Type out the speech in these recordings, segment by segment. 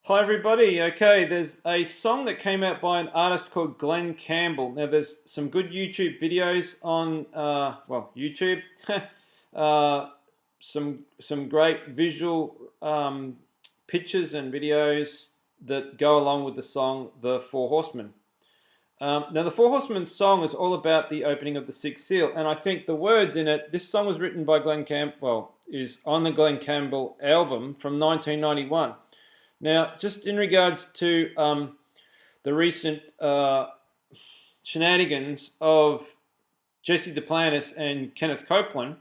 Hi everybody. Okay, there's a song that came out by an artist called Glen Campbell. Now there's some good YouTube videos on YouTube. Some great visual pictures and videos that go along with the song The Four Horsemen. Now the Four Horsemen song is all about the opening of the sixth seal, and I think the words in it, this song was written by Glen Campbell, is on the Glen Campbell album from 1991. Now, just in regards to the recent shenanigans of Jesse Duplantis and Kenneth Copeland,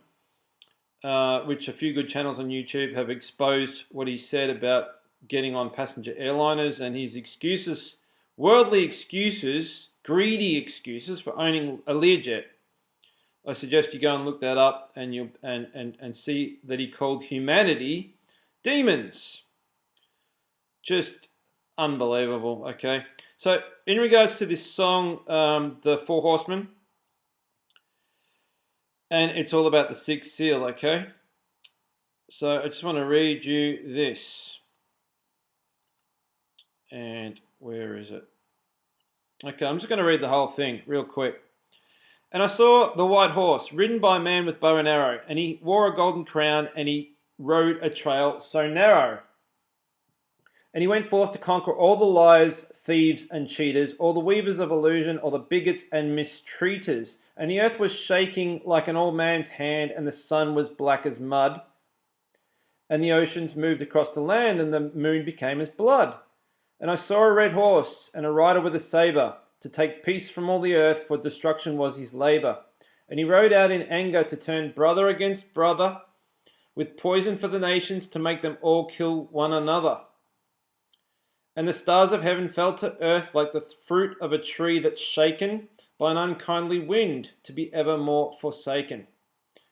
which a few good channels on YouTube have exposed what he said about getting on passenger airliners and his excuses, worldly excuses, greedy excuses for owning a Learjet. I suggest you go and look that up and you and see that he called humanity demons. Just unbelievable. Okay, so in regards to this song, The Four Horsemen, and it's all about the sixth seal. Okay, so I just want to read you this. And where is it? Okay, I'm just going to read the whole thing real quick. And I saw the white horse, ridden by a man with bow and arrow, and he wore a golden crown, and he rode a trail so narrow. And he went forth to conquer all the liars, thieves, and cheaters, all the weavers of illusion, all the bigots and mistreaters. And the earth was shaking like an old man's hand, and the sun was black as mud. And the oceans moved across the land, and the moon became as blood. And I saw a red horse, and a rider with a sabre, to take peace from all the earth, for destruction was his labour. And he rode out in anger to turn brother against brother, with poison for the nations, to make them all kill one another. And the stars of heaven fell to earth like the fruit of a tree that's shaken by an unkindly wind, to be evermore forsaken.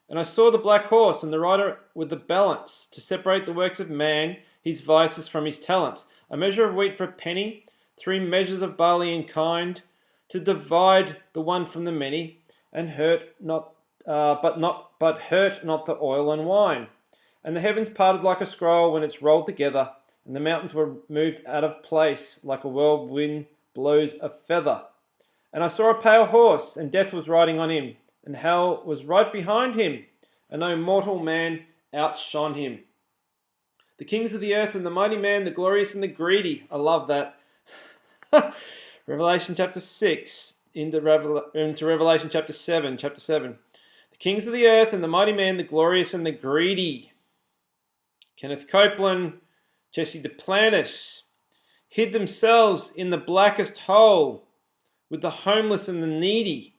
And I saw the black horse and the rider with the balance, to separate the works of man, his vices from his talents, a measure of wheat for a penny, 3 measures of barley in kind, to divide the one from the many, and hurt not the oil and wine. And the heavens parted like a scroll when it's rolled together, and the mountains were moved out of place like a whirlwind blows a feather. And I saw a pale horse, and death was riding on him, and hell was right behind him, and no mortal man outshone him. The kings of the earth and the mighty man, the glorious and the greedy. I love that. Revelation chapter 6 into Revelation chapter 7. The kings of the earth and the mighty man, the glorious and the greedy. Kenneth Copeland, Jesse Duplantis, hid themselves in the blackest hole with the homeless and the needy.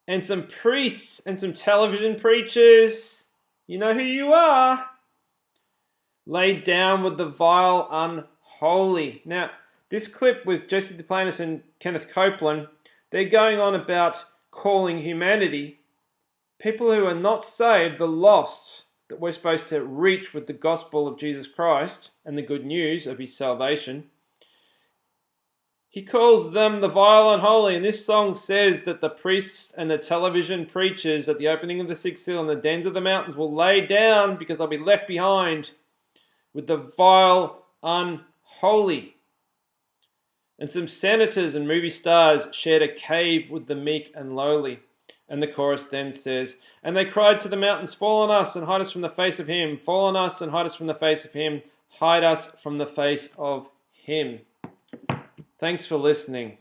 And some priests and some television preachers, you know who you are, laid down with the vile unholy. Now, this clip with Jesse Duplantis and Kenneth Copeland, they're going on about calling humanity, people who are not saved, the lost, that we're supposed to reach with the gospel of Jesus Christ and the good news of his salvation. He calls them the vile unholy, and this song says that the priests and the television preachers at the opening of the sixth seal in the dens of the mountains will lay down because they'll be left behind with the vile unholy. And some senators and movie stars shared a cave with the meek and lowly. And the chorus then says, and they cried to the mountains, fall on us and hide us from the face of him. Fall on us and hide us from the face of him. Hide us from the face of him. Thanks for listening.